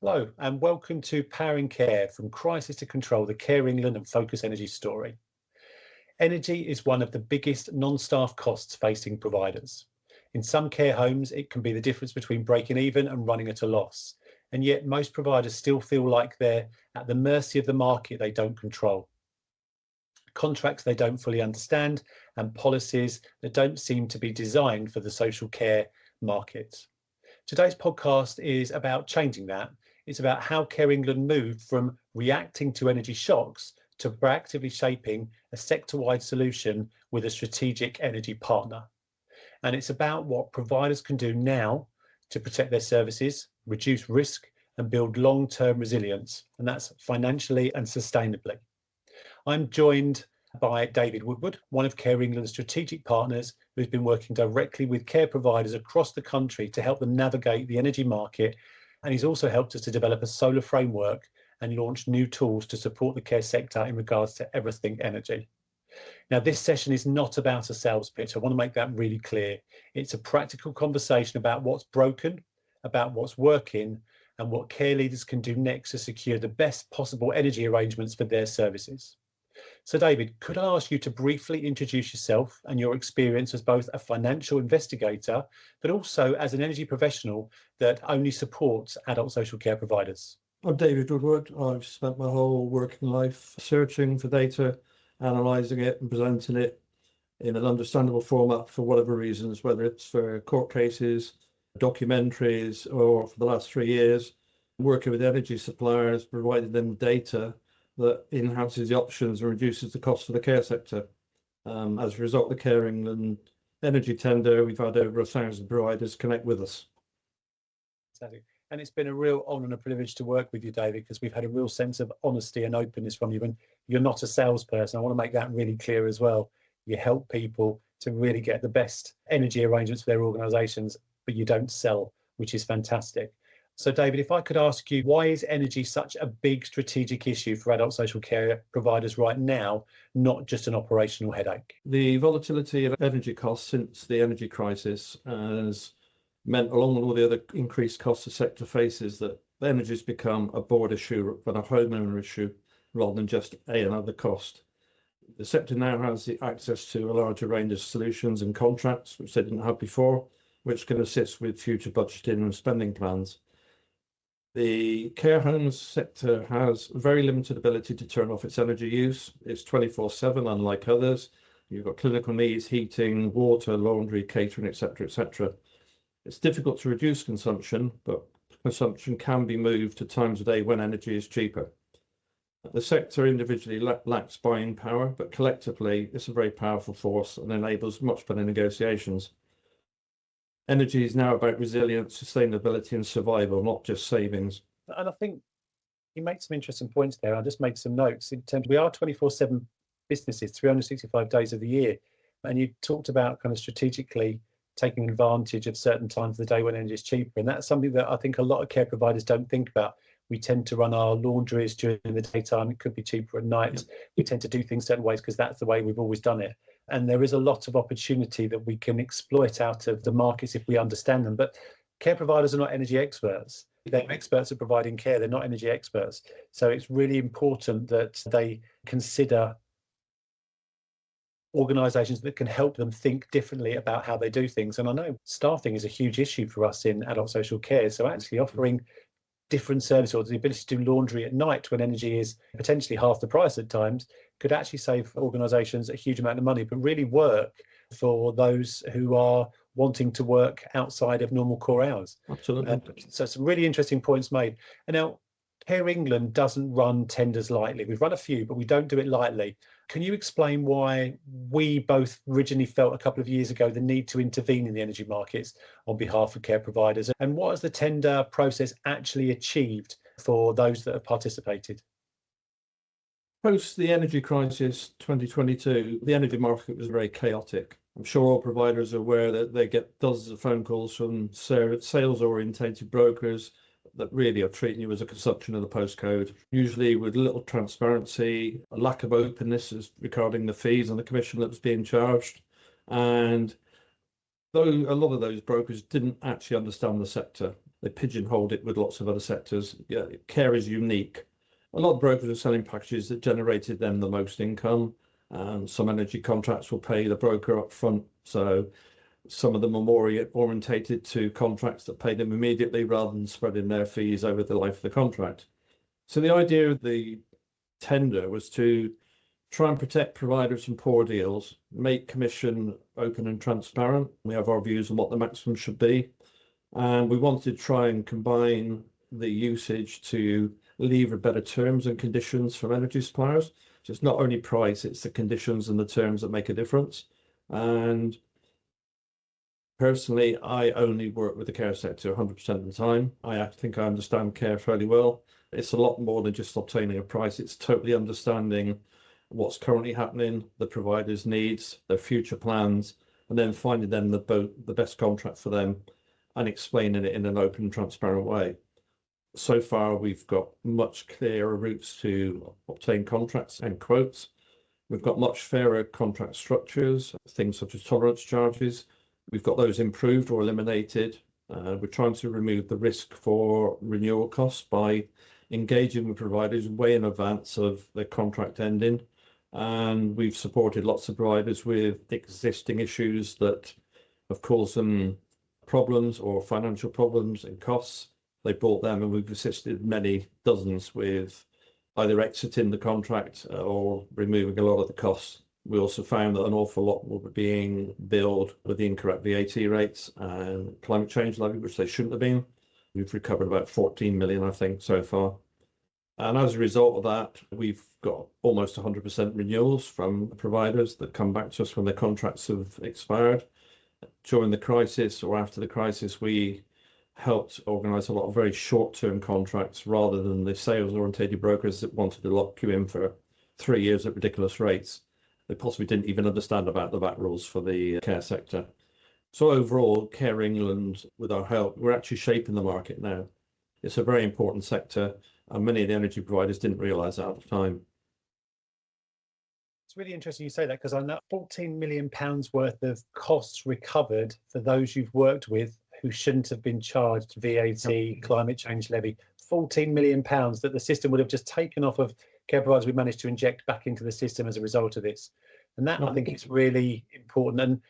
Hello, and welcome to Powering Care from Crisis to Control, the Care England and Focus Energy story. Energy is one of the biggest non-staff costs facing providers. In some care homes, it can be the difference between breaking even and running at a loss. And yet most providers still feel like they're at the mercy of the market they don't control. Contracts they don't fully understand and policies that don't seem to be designed for the social care market. Today's podcast is about changing that. It's about how Care England moved from reacting to energy shocks to proactively shaping a sector-wide solution with a strategic energy partner. And it's about what providers can do now to protect their services, reduce risk, and build long-term resilience, and that's financially and sustainably. I'm joined by David Woodward, one of Care England's strategic partners, who's been working directly with care providers across the country to help them navigate the energy market. And he's also helped us to develop a solar framework and launch new tools to support the care sector in regards to everything energy. Now, this session is not about a sales pitch. I want to make that really clear. It's a practical conversation about what's broken, about what's working, and what care leaders can do next to secure the best possible energy arrangements for their services. So, David, could I ask you to briefly introduce yourself and your experience as both a financial investigator, but also as an energy professional that only supports adult social care providers? I'm David Woodward. I've spent my whole working life searching for data, analysing it and presenting it in an understandable format for whatever reasons, whether it's for court cases, documentaries, or for the last 3 years, working with energy suppliers, providing them data that enhances the options and reduces the cost of the care sector. As a result of the Care England energy tender, we've had over 1,000 providers connect with us. And it's been a real honour and a privilege to work with you, David, because we've had a real sense of honesty and openness from you. And you're not a salesperson. I want to make that really clear as well. You help people to really get the best energy arrangements for their organisations, but you don't sell, which is fantastic. So, David, if I could ask you, why is energy such a big strategic issue for adult social care providers right now, not just an operational headache? The volatility of energy costs since the energy crisis has meant, along with all the other increased costs the sector faces, that energy has become a board issue and a homeowner issue rather than just another cost. The sector now has the access to a larger range of solutions and contracts, which they didn't have before, which can assist with future budgeting and spending plans. The care homes sector has very limited ability to turn off its energy use. It's 24/7, unlike others. You've got clinical needs, heating, water, laundry, catering, etc., etc. It's difficult to reduce consumption, but consumption can be moved to times of day when energy is cheaper. The sector individually lacks buying power, but collectively it's a very powerful force and enables much better negotiations. Energy is now about resilience, sustainability and survival, not just savings. And I think you made some interesting points there. I just made some notes in terms, we are 24/7 businesses, 365 days of the year. And you talked about kind of strategically taking advantage of certain times of the day when energy is cheaper. And that's something that I think a lot of care providers don't think about. We tend to run our laundries during the daytime. It could be cheaper at night. We tend to do things certain ways because that's the way we've always done it. And there is a lot of opportunity that we can exploit out of the markets if we understand them. But care providers are not energy experts. They're experts at providing care. They're not energy experts. So it's really important that they consider organisations that can help them think differently about how they do things. And I know staffing is a huge issue for us in adult social care. So actually offering different services, or the ability to do laundry at night when energy is potentially half the price at times, could actually save organisations a huge amount of money, but really work for those who are wanting to work outside of normal core hours. Absolutely. So some really interesting points made. And now, Care England doesn't run tenders lightly. We've run a few, but we don't do it lightly. Can you explain why we both originally felt a couple of years ago the need to intervene in the energy markets on behalf of care providers? And what has the tender process actually achieved for those that have participated? Post the energy crisis 2022, the energy market was very chaotic. I'm sure all providers are aware that they get dozens of phone calls from sales-orientated brokers that really are treating you as a consumption of the postcode, usually with little transparency, a lack of openness regarding the fees and the commission that was being charged. And though a lot of those brokers didn't actually understand the sector. They pigeonholed it with lots of other sectors. Yeah, care is unique. A lot of brokers are selling packages that generated them the most income, and some energy contracts will pay the broker up front. So some of them are more orientated to contracts that pay them immediately rather than spreading their fees over the life of the contract. So the idea of the tender was to try and protect providers from poor deals, make commission open and transparent. We have our views on what the maximum should be. And we wanted to try and combine the usage to lever better terms and conditions from energy suppliers. So it's not only price, it's the conditions and the terms that make a difference. And personally, I only work with the care sector 100% of the time. I think I understand care fairly well. It's a lot more than just obtaining a price. It's totally understanding what's currently happening, the provider's needs, their future plans, and then finding them the best contract for them and explaining it in an open, transparent way. So far, we've got much clearer routes to obtain contracts and quotes. We've got much fairer contract structures, things such as tolerance charges. We've got those improved or eliminated. We're trying to remove the risk for renewal costs by engaging with providers way in advance of their contract ending. And we've supported lots of providers with existing issues that have caused them problems or financial problems and costs. They bought them, and we've assisted many dozens with either exiting the contract or removing a lot of the costs. We also found that an awful lot were being billed with the incorrect VAT rates and climate change levy, which they shouldn't have been. We've recovered about 14 million, I think, so far. And as a result of that, we've got almost 100% renewals from providers that come back to us when their contracts have expired. During the crisis or after the crisis, we helped organise a lot of very short-term contracts rather than the sales-orientated brokers that wanted to lock you in for 3 years at ridiculous rates. They possibly didn't even understand about the VAT rules for the care sector. So overall, Care England, with our help, we're actually shaping the market now. It's a very important sector, and many of the energy providers didn't realise that at the time. It's really interesting you say that, because I know £14 million worth of costs recovered for those you've worked with who shouldn't have been charged VAT, climate change levy. £14 million that the system would have just taken off of care providers we managed to inject back into the system as a result of this. And that, I think, is really important. And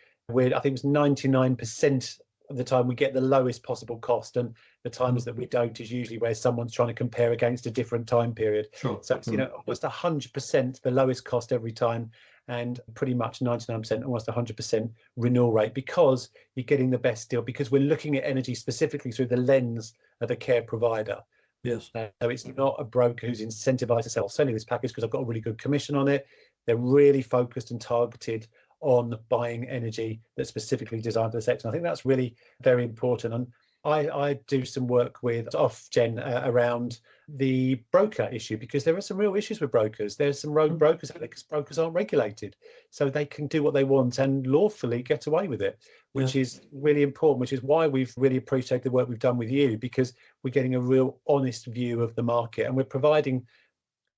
I think it's 99% of the time we get the lowest possible cost, and the times that we don't is usually where someone's trying to compare against a different time period. Sure. So it's, almost 100% the lowest cost every time, and pretty much 99%, almost 100% renewal rate, because you're getting the best deal, because we're looking at energy specifically through the lens of a care provider. Yes. So it's not a broker who's incentivized to sell selling this package because I've got a really good commission on it. They're really focused and targeted on buying energy that's specifically designed for the sector. And I think that's really very important. And I do some work with Ofgem around the broker issue, because there are some real issues with brokers. There's some rogue brokers out there because brokers aren't regulated, so they can do what they want and lawfully get away with it, which is really important, which is why we've really appreciated the work we've done with you, because we're getting a real honest view of the market, and we're providing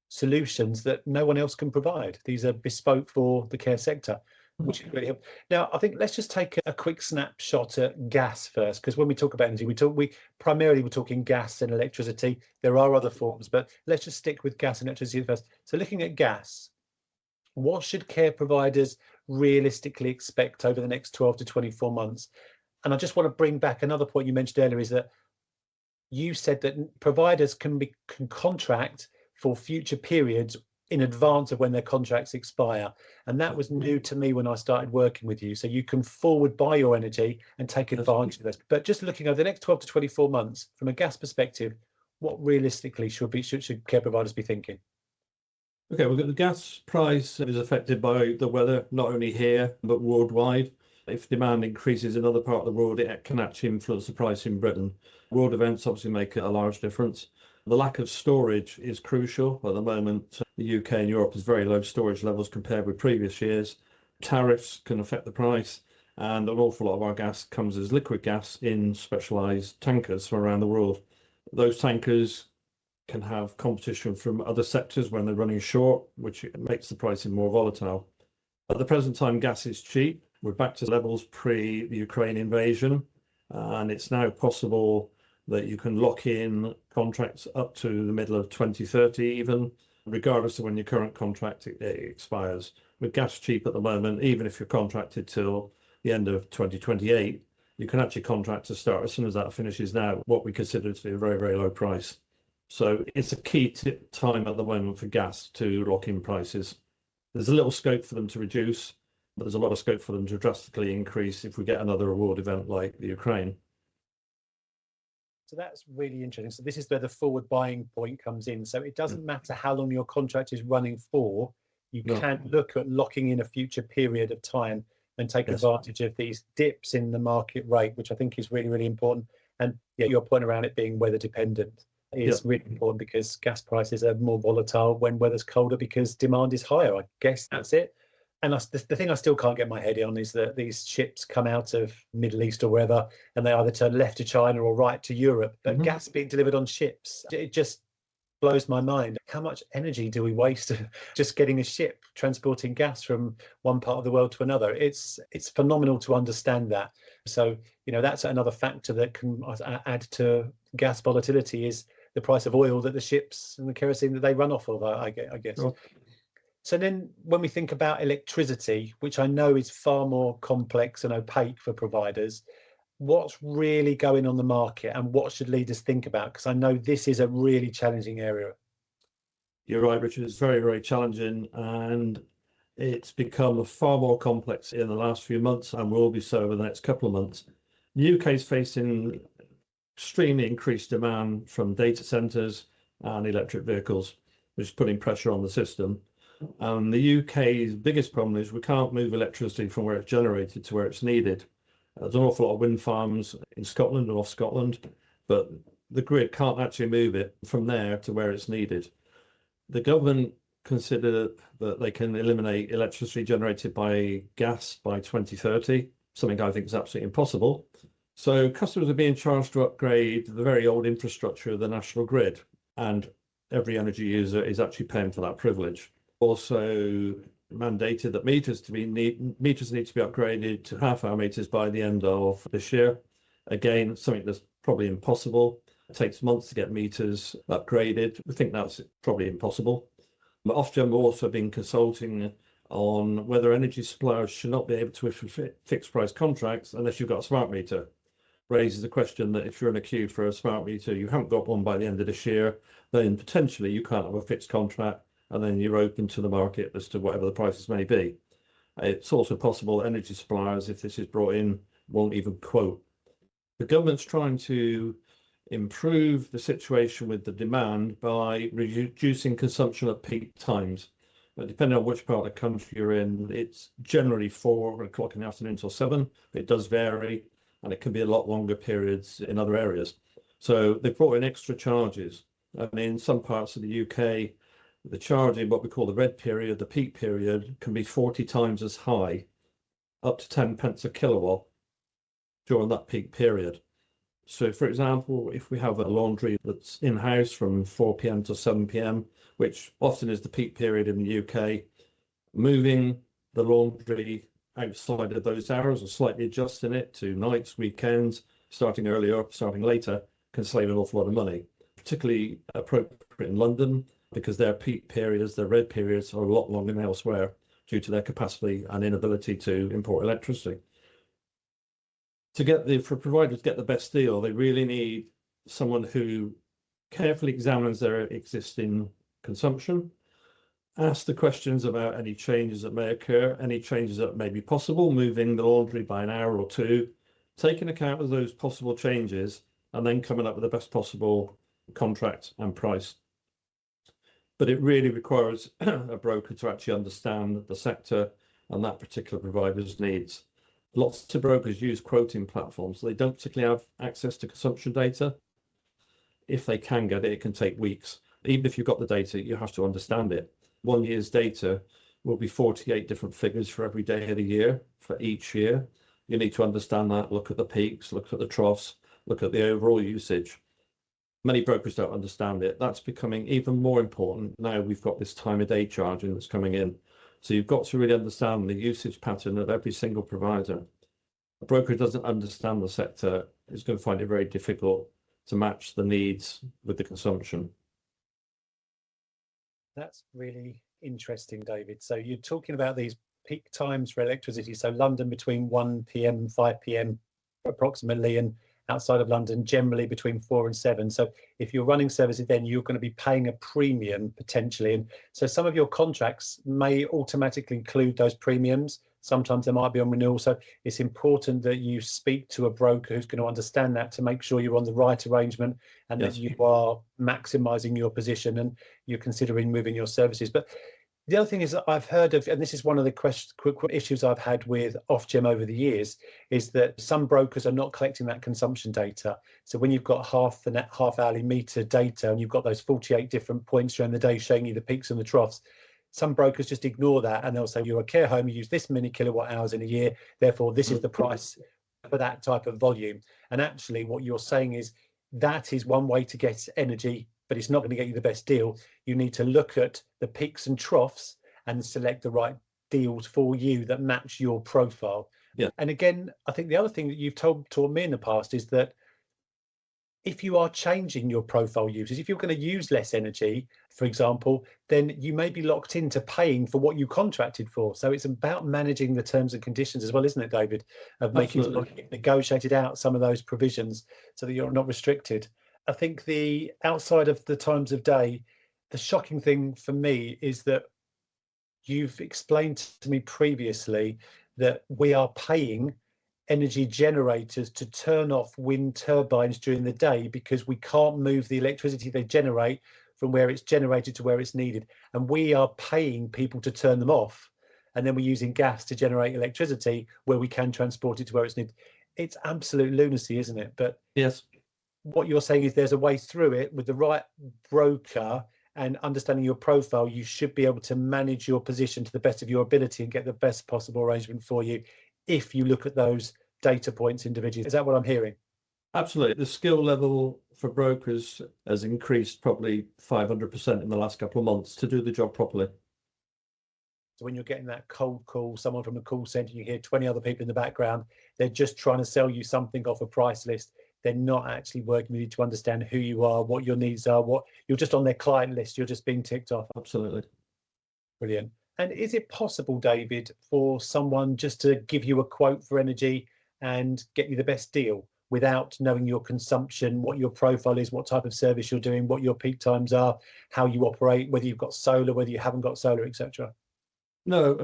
solutions that no one else can provide. These are bespoke for the care sector, which is really helpful. Now, I think let's just take a quick snapshot at gas first, because when we talk about energy, we're talking gas and electricity. There are other forms, but let's just stick with gas and electricity first. So looking at gas, what should care providers realistically expect over the next 12 to 24 months? And I just want to bring back another point you mentioned earlier, is that you said that providers can contract for future periods in advance of when their contracts expire. And that was new to me when I started working with you. So you can forward buy your energy and take advantage of this. But just looking over the next 12 to 24 months, from a gas perspective, what realistically should care providers be thinking? Okay, well, the gas price is affected by the weather, not only here, but worldwide. If demand increases in other part of the world, it can actually influence the price in Britain. World events obviously make a large difference. The lack of storage is crucial. At the moment, the UK and Europe has very low storage levels compared with previous years. Tariffs can affect the price, and an awful lot of our gas comes as liquid gas in specialised tankers from around the world. Those tankers can have competition from other sectors when they're running short, which makes the pricing more volatile. At the present time, gas is cheap. We're back to levels pre the Ukraine invasion, and it's now possible that you can lock in contracts up to the middle of 2030 even, regardless of when your current contract expires. With gas cheap at the moment, even if you're contracted till the end of 2028, you can actually contract to start as soon as that finishes now, what we consider to be a very, very low price. So it's a key time at the moment for gas to lock in prices. There's a little scope for them to reduce, but there's a lot of scope for them to drastically increase if we get another reward event like the Ukraine. So that's really interesting. So this is where the forward buying point comes in. So it doesn't matter how long your contract is running for, you can look at locking in a future period of time and take advantage of these dips in the market rate, which I think is really, really important. And yeah, your point around it being weather dependent is really important, because gas prices are more volatile when weather's colder because demand is higher. I guess that's it. And the thing I still can't get my head on is that these ships come out of Middle East or wherever, and they either turn left to China or right to Europe. But gas being delivered on ships, it just blows my mind. How much energy do we waste just getting a ship transporting gas from one part of the world to another? It's phenomenal to understand that. So, that's another factor that can add to gas volatility, is the price of oil that the ships and the kerosene that they run off of, I guess. Sure. So then when we think about electricity, which I know is far more complex and opaque for providers, what's really going on the market and what should leaders think about? Because I know this is a really challenging area. You're right, Richard. It's very, very challenging, and it's become far more complex in the last few months and will be so over the next couple of months. The UK is facing extremely increased demand from data centres and electric vehicles, which is putting pressure on the system. The UK's biggest problem is we can't move electricity from where it's generated to where it's needed. There's an awful lot of wind farms in Scotland and off Scotland, but the grid can't actually move it from there to where it's needed. The government consider that they can eliminate electricity generated by gas by 2030, something I think is absolutely impossible. So customers are being charged to upgrade the very old infrastructure of the national grid, and every energy user is actually paying for that privilege. Also mandated that meters need to be upgraded to half-hour meters by the end of this year. Again, something that's probably impossible. It takes months to get meters upgraded. We think that's probably impossible. But Ofgem have also been consulting on whether energy suppliers should not be able to issue fixed price contracts unless you've got a smart meter. Raises the question that if you're in a queue for a smart meter, you haven't got one by the end of this year, then potentially you can't have a fixed contract, and then you're open to the market as to whatever the prices may be. It's also possible energy suppliers, if this is brought in, won't even quote. The government's trying to improve the situation with the demand by reducing consumption at peak times. But depending on which part of the country you're in, it's generally 4 o'clock in the afternoon till 7. It does vary, and it can be a lot longer periods in other areas. So they brought in extra charges. And in some parts of the UK, the charge in what we call the red period, the peak period, can be 40 times as high, up to 10 pence a kilowatt during that peak period. So, for example, if we have a laundry that's in-house from 4 p.m. to 7 p.m., which often is the peak period in the UK, moving the laundry outside of those hours or slightly adjusting it to nights, weekends, starting earlier, starting later, can save an awful lot of money. Particularly appropriate in London, because their peak periods, their red periods, are a lot longer than elsewhere due to their capacity and inability to import electricity. For providers to get the best deal, they really need someone who carefully examines their existing consumption, asks the questions about any changes that may occur, any changes that may be possible, moving the laundry by an hour or two, taking account of those possible changes, and then coming up with the best possible contract and price. But it really requires a broker to actually understand the sector and that particular provider's needs. Lots of brokers use quoting platforms. They don't particularly have access to consumption data. If they can get it, it can take weeks. Even if you've got the data, you have to understand it. 1 year's data will be 48 different figures for every day of the year, for each year. You need to understand that, look at the peaks, look at the troughs, look at the overall usage. Many brokers don't understand it. That's becoming even more important now we've got this time of day charging that's coming in. So you've got to really understand the usage pattern of every single provider. A broker who doesn't understand the sector is going to find it very difficult to match the needs with the consumption. That's really interesting, David. So you're talking about these peak times for electricity. So London between 1 p.m. and 5 p.m. approximately, and outside of London generally between 4 and 7. So if you're running services, then you're going to be paying a premium potentially. And so some of your contracts may automatically include those premiums. Sometimes they might be on renewal. So it's important that you speak to a broker who's going to understand that, to make sure you're on the right arrangement and Yes. that you are maximising your position and you're considering moving your services. But the other thing is that I've heard of, and this is one of the quick issues I've had with Ofgem over the years, is that some brokers are not collecting that consumption data. So when you've got half hourly meter data and you've got those 48 different points during the day showing you the peaks and the troughs, some brokers just ignore that and they'll say, you're a care home, you use this many kilowatt hours in a year, therefore this is the price for that type of volume. And actually what you're saying is that is one way to get energy, but it's not going to get you the best deal. You need to look at the peaks and troughs and select the right deals for you that match your profile. Yeah. And again, I think the other thing that you've taught me in the past is that if you are changing your profile usage, if you're going to use less energy, for example, then you may be locked into paying for what you contracted for. So it's about managing the terms and conditions as well, isn't it, David? Of making sure you've negotiated out some of those provisions so that you're not restricted. I think the outside of the times of day, the shocking thing for me is that you've explained to me previously that we are paying energy generators to turn off wind turbines during the day because we can't move the electricity they generate from where it's generated to where it's needed. And we are paying people to turn them off. And then we're using gas to generate electricity where we can transport it to where it's needed. It's absolute lunacy, isn't it? But yes, what you're saying is there's a way through it with the right broker and understanding your profile. You should be able to manage your position to the best of your ability and get the best possible arrangement for you if you look at those data points individually. Is that what I'm hearing? absolutely. The skill level for brokers has increased probably 500% in the last couple of months to do the job properly. So when you're getting that cold call, someone from a call center, you hear 20 other people in the background, they're just trying to sell you something off a price list. They're not actually working with you to understand who you are, what your needs are, what you're just on their client list. You're just being ticked off. Absolutely. Brilliant. And is it possible, David, for someone just to give you a quote for energy and get you the best deal without knowing your consumption, what your profile is, what type of service you're doing, what your peak times are, how you operate, whether you've got solar, whether you haven't got solar, etc.? No,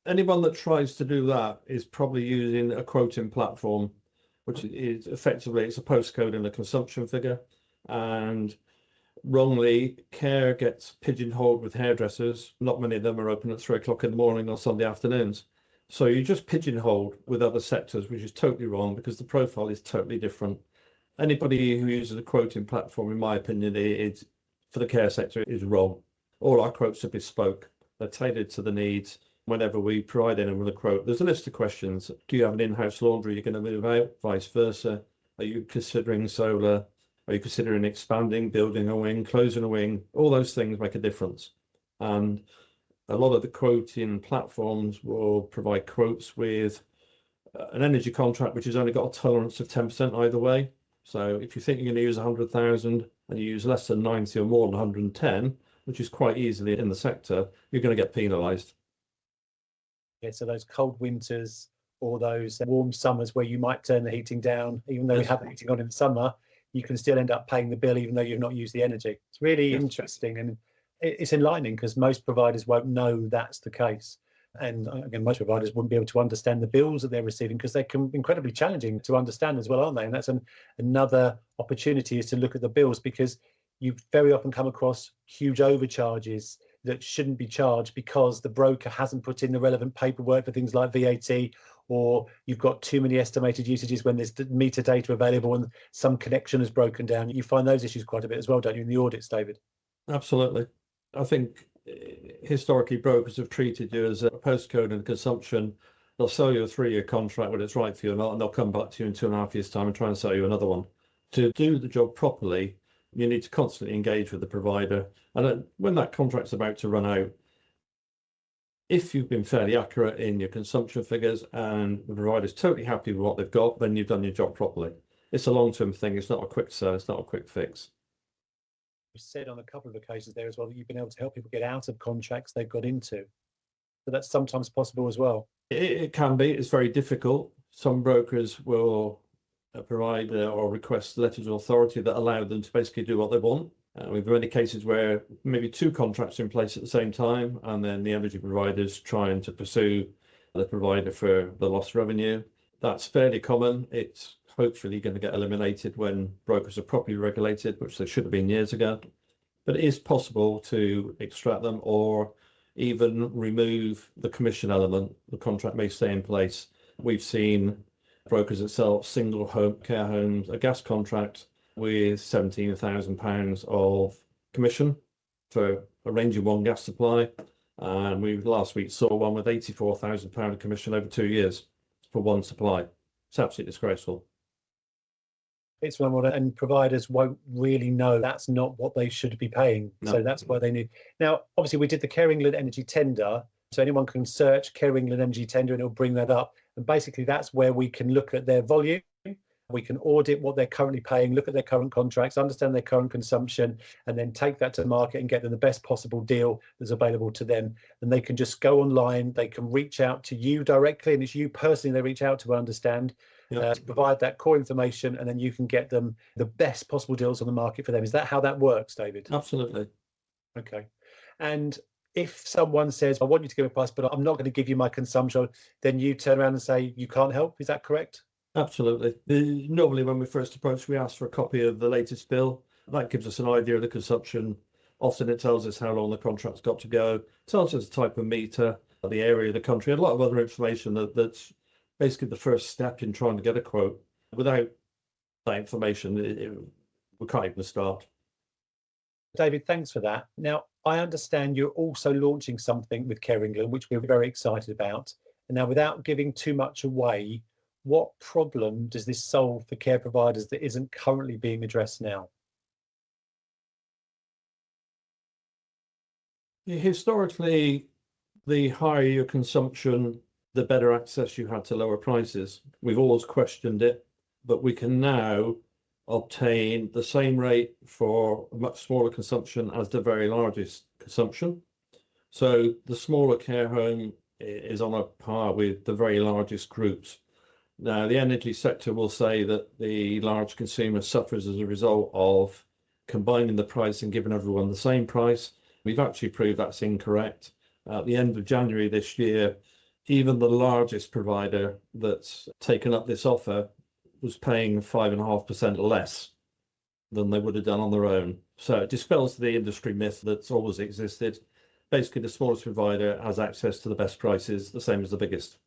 anyone that tries to do that is probably using a quoting platform, which is effectively, it's a postcode and a consumption figure. And wrongly, care gets pigeonholed with hairdressers. Not many of them are open at 3 o'clock in the morning or Sunday afternoons. So you just pigeonholed with other sectors, which is totally wrong because the profile is totally different. Anybody who uses a quoting platform, in my opinion, is for the care sector is wrong. All our quotes are bespoke. They're tailored to the needs. Whenever we provide anyone with a quote, there's a list of questions. Do you have an in-house laundry you're going to move out? Vice versa. Are you considering solar? Are you considering expanding, building a wing, closing a wing? All those things make a difference. And a lot of the quoting platforms will provide quotes with an energy contract, which has only got a tolerance of 10% either way. So if you think you're going to use 100,000 and you use less than 90 or more than 110, which is quite easily in the sector, you're going to get penalised. Yeah, so those cold winters or those warm summers where you might turn the heating down, even though we have the heating on in the summer, you can still end up paying the bill even though you've not used the energy. It's really interesting, and it's enlightening because most providers won't know that's the case. And again, most providers wouldn't be able to understand the bills that they're receiving because they can be incredibly challenging to understand as well, aren't they? And that's another opportunity, is to look at the bills, because you very often come across huge overcharges that shouldn't be charged because the broker hasn't put in the relevant paperwork for things like VAT, or you've got too many estimated usages when there's meter data available and some connection is broken down. You find those issues quite a bit as well, don't you, in the audits, David? Absolutely. I think historically brokers have treated you as a postcode and consumption. They'll sell you a 3-year contract when it's right for you or not, and they'll come back to you in 2.5 years' time and try and sell you another one. To do the job properly, you need to constantly engage with the provider. And when that contract's about to run out, If you've been fairly accurate in your consumption figures and the provider's totally happy with what they've got, then you've done your job properly. It's a long-term thing. It's not a quick sell. It's not a quick fix. You said on a couple of occasions there as well that you've been able to help people get out of contracts they've got into. So that's sometimes possible as well. It can be. It's very difficult. Some brokers will provide or request letters of authority that allow them to basically do what they want. We've had many cases where maybe two contracts are in place at the same time, and then the energy provider's trying to pursue the provider for the lost revenue. That's fairly common. It's hopefully going to get eliminated when brokers are properly regulated, which they should have been years ago. But it is possible to extract them or even remove the commission element. The contract may stay in place. We've seen brokers that sell single home care homes, a gas contract with £17,000 of commission for arranging one gas supply. And we last week saw one with £84,000 of commission over 2 years for one supply. It's absolutely disgraceful. It's one, and providers won't really know that's not what they should be paying. No. So that's why they need. Now, obviously, we did the Care England Energy Tender. So anyone can search Care England Energy Tender and it'll bring that up. And basically, that's where we can look at their volume. We can audit what they're currently paying, look at their current contracts, understand their current consumption, and then take that to market and get them the best possible deal that's available to them. And they can just go online, they can reach out to you directly, and it's you personally they reach out to, I understand, to provide that core information, and then you can get them the best possible deals on the market for them. Is that how that works, David? Absolutely. Okay. And if someone says, I want you to give me a price, but I'm not going to give you my consumption, then you turn around and say, you can't help. Is that correct? Absolutely. Normally, when we first approach, we ask for a copy of the latest bill. That gives us an idea of the consumption. Often it tells us how long the contract's got to go, tells us the type of meter, the area of the country, and a lot of other information that's basically the first step in trying to get a quote. Without that information, we can't even start. David, thanks for that. Now, I understand you're also launching something with Care England, which we're very excited about. And now, without giving too much away, what problem does this solve for care providers that isn't currently being addressed now? Historically, the higher your consumption, the better access you had to lower prices. We've always questioned it, but we can now obtain the same rate for a much smaller consumption as the very largest consumption. So the smaller care home is on a par with the very largest groups. Now, the energy sector will say that the large consumer suffers as a result of combining the price and giving everyone the same price. We've actually proved that's incorrect. At the end of January this year, even the largest provider that's taken up this offer was paying 5.5% less than they would have done on their own. So it dispels the industry myth that's always existed. Basically, the smallest provider has access to the best prices, the same as the biggest.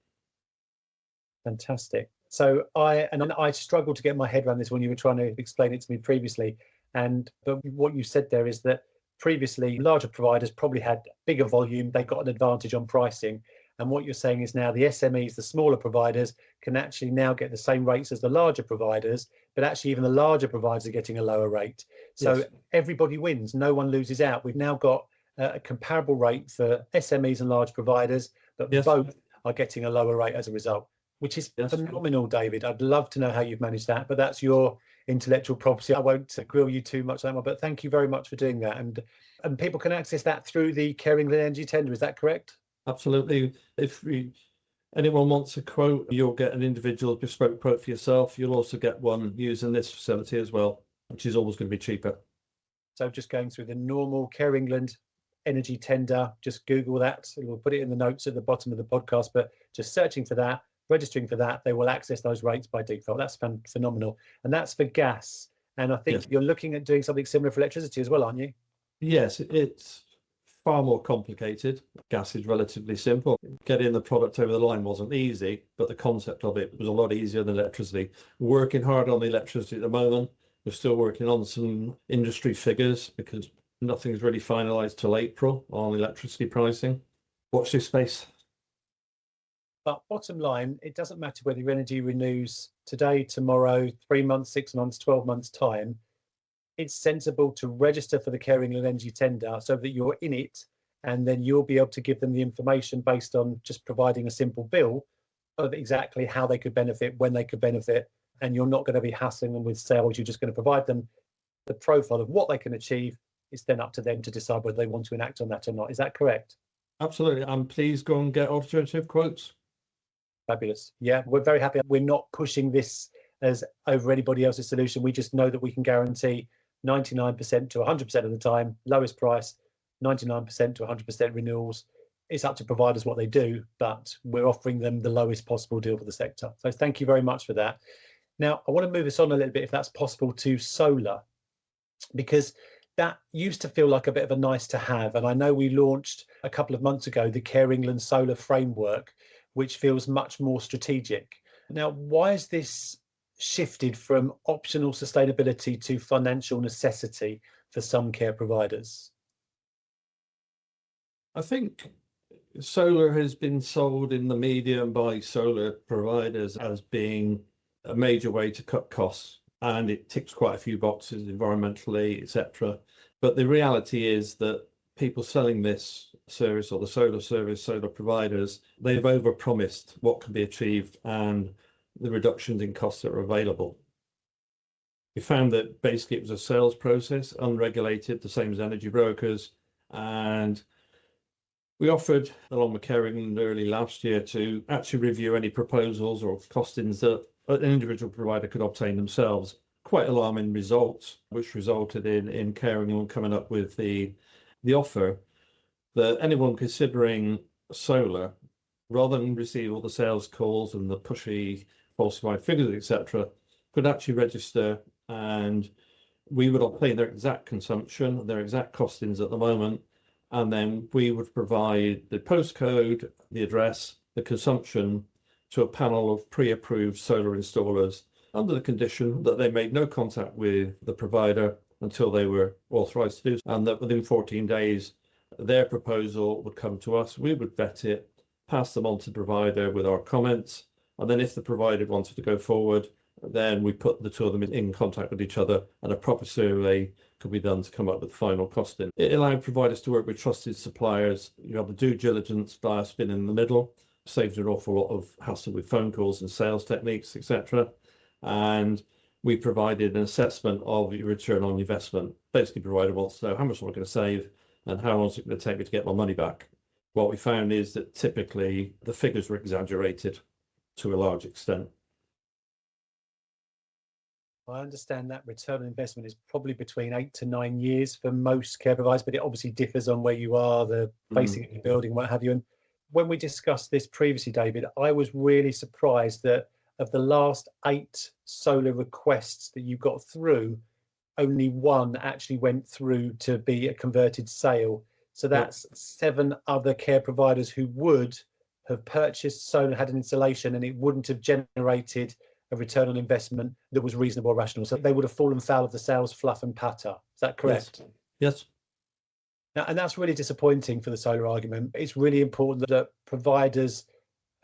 Fantastic. So I struggled to get my head around this when you were trying to explain it to me previously. But what you said there is that previously larger providers probably had bigger volume, they got an advantage on pricing. And what you're saying is now the SMEs, the smaller providers, can actually now get the same rates as the larger providers, but actually even the larger providers are getting a lower rate. So yes, everybody wins, no one loses out. We've now got a comparable rate for SMEs and large providers, but yes, both are getting a lower rate as a result, which is phenomenal, David. I'd love to know how you've managed that, but that's your intellectual property. I won't grill you too much on that, but thank you very much for doing that. And people can access that through the Care England Energy Tender, is that correct? Absolutely. If anyone wants a quote, you'll get an individual bespoke quote for yourself. You'll also get one using this facility as well, which is always going to be cheaper. So just going through the normal Care England Energy Tender, just Google that. So we'll put it in the notes at the bottom of the podcast, but just searching for that, registering for that, they will access those rates by default. That's phenomenal. And that's for gas. And I think you're looking at doing something similar for electricity as well, aren't you? Yes, it's far more complicated. Gas is relatively simple. Getting the product over the line wasn't easy, but the concept of it was a lot easier than electricity. We're working hard on the electricity at the moment. We're still working on some industry figures because nothing's really finalised till April on electricity pricing. Watch this space. But bottom line, it doesn't matter whether your energy renews today, tomorrow, 3 months, 6 months, 12 months' time. It's sensible to register for the Care England Energy Tender so that you're in it and then you'll be able to give them the information based on just providing a simple bill of exactly how they could benefit, when they could benefit, and you're not going to be hassling them with sales. You're just going to provide them the profile of what they can achieve. It's then up to them to decide whether they want to enact on that or not. Is that correct? Absolutely. And please go and get alternative quotes. Fabulous. Yeah, we're very happy. We're not pushing this as over anybody else's solution. We just know that we can guarantee 99% to 100% of the time, lowest price, 99% to 100% renewals. It's up to providers what they do, but we're offering them the lowest possible deal for the sector. So thank you very much for that. Now, I want to move us on a little bit, if that's possible, to solar, because that used to feel like a bit of a nice to have. And I know we launched a couple of months ago the Care England Solar Framework, which feels much more strategic. Now, why has this shifted from optional sustainability to financial necessity for some care providers? I think solar has been sold in the media by solar providers as being a major way to cut costs, and it ticks quite a few boxes environmentally, etc. But the reality is that people selling this service, or the solar service, solar providers, they've overpromised what can be achieved and the reductions in costs that are available. We found that basically it was a sales process, unregulated, the same as energy brokers, and we offered, along with Care England early last year, to actually review any proposals or costings that an individual provider could obtain themselves. Quite alarming results, which resulted in Care England coming up with the offer that anyone considering solar, rather than receive all the sales calls and the pushy falsified figures, etc., could actually register, and we would obtain their exact consumption, their exact costings at the moment, and then we would provide the postcode, the address, the consumption to a panel of pre-approved solar installers under the condition that they made no contact with the provider until they were authorized to do so, and that within 14 days their proposal would come to us. We would vet it, pass them on to the provider with our comments, and then if the provider wanted to go forward, then we put the two of them in contact with each other, and a proper survey could be done to come up with final costing. It allowed providers to work with trusted suppliers. You have the due diligence bias been in the middle, saved an awful lot of hassle with phone calls and sales techniques, etc. And we provided an assessment of your return on investment. Basically, provider wants to know how much am I going to save and how long is it going to take me to get my money back. What we found is that typically the figures were exaggerated to a large extent. I understand that return on investment is probably between 8 to 9 years for most care providers, but it obviously differs on where you are, the facing of your building, what have you. And when we discussed this previously, David, I was really surprised that of the last 8 solar requests that you got through, only 1 actually went through to be a converted sale. So that's 7 other care providers who would have purchased solar, had an installation, and it wouldn't have generated a return on investment that was reasonable or rational. So they would have fallen foul of the sales fluff and patter. Is that correct? Yes. Now, and that's really disappointing for the solar argument. It's really important that providers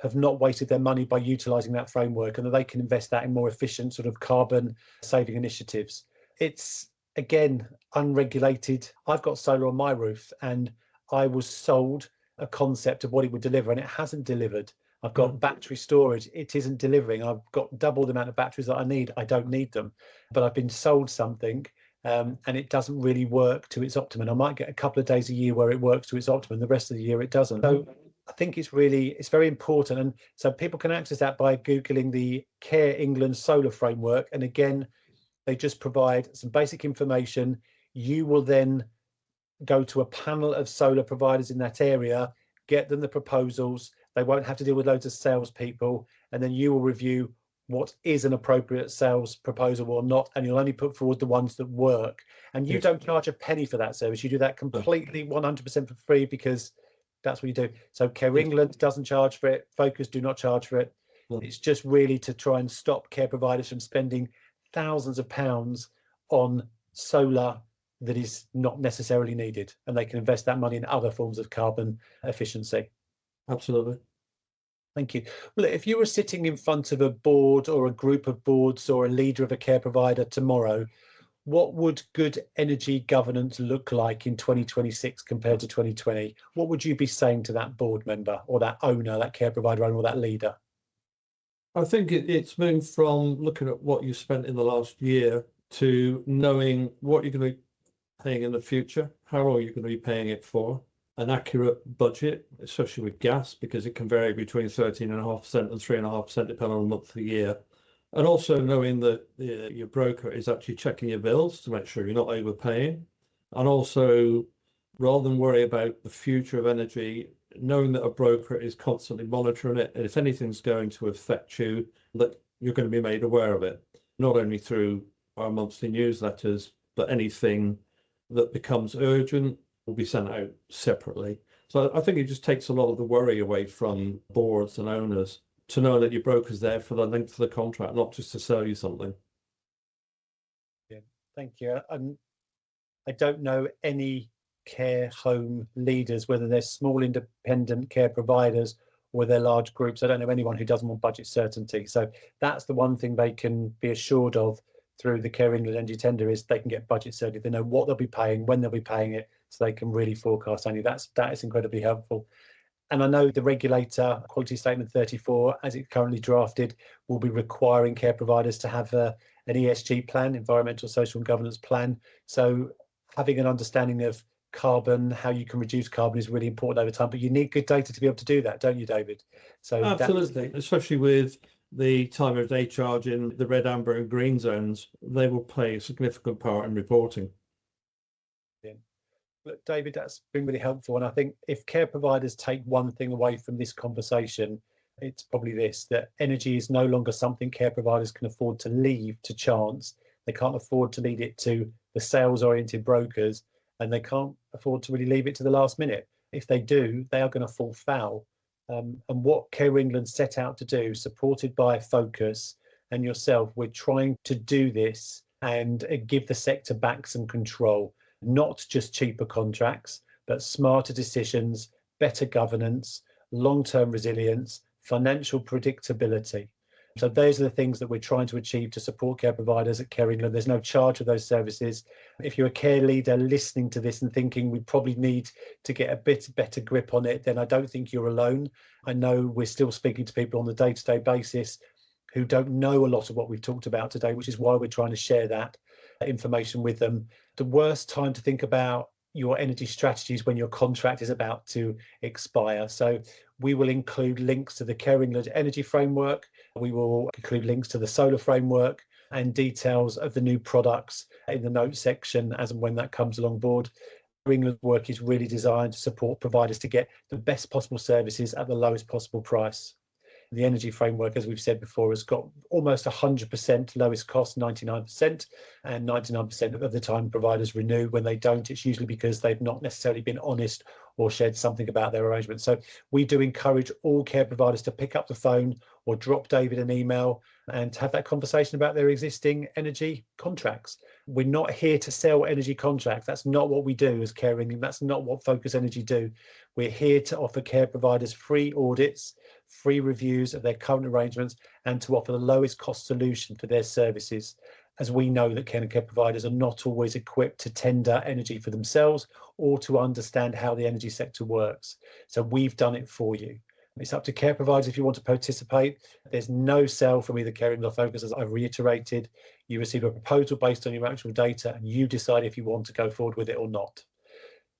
have not wasted their money by utilising that framework, and that they can invest that in more efficient sort of carbon saving initiatives. It's, again, unregulated. I've got solar on my roof, and I was sold a concept of what it would deliver, and it hasn't delivered. I've got battery storage. It isn't delivering. I've got double the amount of batteries that I need. I don't need them, but I've been sold something, and it doesn't really work to its optimum. I might get a couple of days a year where it works to its optimum. The rest of the year it doesn't. So I think it's very important. And so people can access that by Googling the Care England Solar Framework. And again, they just provide some basic information. You will then go to a panel of solar providers in that area, get them the proposals. They won't have to deal with loads of salespeople, and then you will review what is an appropriate sales proposal or not, and you'll only put forward the ones that work. And you don't charge a penny for that service. You do that completely 100% for free, because that's what you do. So Care England doesn't charge for it. Focus do not charge for it. It's just really to try and stop care providers from spending thousands of pounds on solar that is not necessarily needed, and they can invest that money in other forms of carbon efficiency. Absolutely. Thank you. Well, if you were sitting in front of a board or a group of boards or a leader of a care provider tomorrow, What would good energy governance look like in 2026 compared to 2020? What would you be saying to that board member or that owner, that care provider owner or that leader? I think it's moved from looking at what you spent in the last year to knowing what you're going to be paying in the future, how long you're going to be paying it for, an accurate budget, especially with gas, because it can vary between 13.5% and 3.5% depending on the month of the year. And also knowing that your broker is actually checking your bills to make sure you're not overpaying. And also, rather than worry about the future of energy, knowing that a broker is constantly monitoring it, and if anything's going to affect you, that you're going to be made aware of it, not only through our monthly newsletters, but anything that becomes urgent will be sent out separately. So I think it just takes a lot of the worry away from boards and owners to know that your broker's there for the length of the contract, not just to sell you something. Yeah, thank you. I don't know any care home leaders, whether they're small independent care providers or they're large groups. I don't know anyone who doesn't want budget certainty. So that's the one thing they can be assured of through the Care England Energy Tender is they can get budget certainty. They know what they'll be paying, when they'll be paying it, so they can really forecast only. That is incredibly helpful. And I know the regulator, Quality Statement 34, as it's currently drafted, will be requiring care providers to have an ESG plan, environmental, social and governance plan. So having an understanding of carbon, how you can reduce carbon is really important over time, but you need good data to be able to do that, don't you, David? So absolutely, especially with the time of day charge in the red, amber and green zones, they will play a significant part in reporting. Look, David, that's been really helpful. And I think if care providers take one thing away from this conversation, it's probably this, that energy is no longer something care providers can afford to leave to chance. They can't afford to leave it to the sales-oriented brokers, and they can't afford to really leave it to the last minute. If they do, they are going to fall foul. And what Care England set out to do, supported by Focus and yourself, we're trying to do this and give the sector back some control. Not just cheaper contracts, but smarter decisions, better governance, long-term resilience, financial predictability. So those are the things that we're trying to achieve to support care providers at Care England. There's no charge for those services. If you're a care leader listening to this and thinking we probably need to get a bit better grip on it, then I don't think you're alone. I know we're still speaking to people on a day-to-day basis who don't know a lot of what we've talked about today, which is why we're trying to share that information with them. The worst time to think about your energy strategies when your contract is about to expire. So we will include links to the Care England Energy Framework. We will include links to the solar framework and details of the new products in the notes section as and when that comes along board. Care England's work is really designed to support providers to get the best possible services at the lowest possible price. The energy framework, as we've said before, has got almost 100% lowest cost, 99%, and 99% of the time providers renew. When they don't, it's usually because they've not necessarily been honest or shared something about their arrangement. So we do encourage all care providers to pick up the phone or drop David an email and have that conversation about their existing energy contracts. We're not here to sell energy contracts. That's not what we do as Care England. That's not what Focus Energy do. We're here to offer care providers free audits, free reviews of their current arrangements, and to offer the lowest cost solution for their services, as we know that care providers are not always equipped to tender energy for themselves or to understand how the energy sector works. So we've done it for you. It's up to care providers if you want to participate. There's no sell from either Care England or Focus, as I've reiterated. You receive a proposal based on your actual data and you decide if you want to go forward with it or not.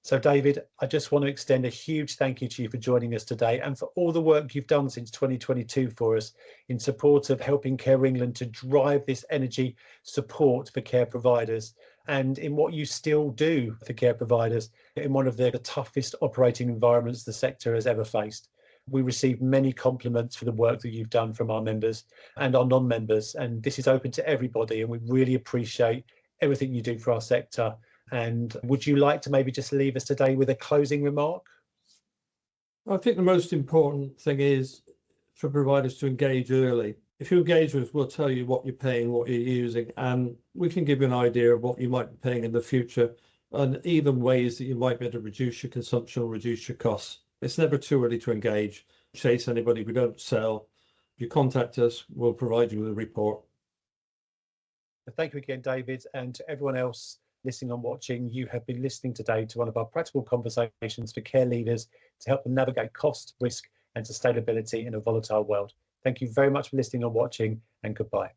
So David, I just want to extend a huge thank you to you for joining us today and for all the work you've done since 2022 for us in support of helping Care England to drive this energy support for care providers, and in what you still do for care providers in one of the toughest operating environments the sector has ever faced. We receive many compliments for the work that you've done from our members and our non-members, and this is open to everybody, and we really appreciate everything you do for our sector. And would you like to maybe just leave us today with a closing remark? I think the most important thing is for providers to engage early. If you engage with us, we'll tell you what you're paying, what you're using, and we can give you an idea of what you might be paying in the future and even ways that you might be able to reduce your consumption or reduce your costs. It's never too early to engage. Chase anybody. We don't sell. If you contact us, we'll provide you with a report. Thank you again, David, and to everyone else listening and watching. You have been listening today to one of our practical conversations for care leaders to help them navigate cost, risk, and sustainability in a volatile world. Thank you very much for listening and watching, and goodbye.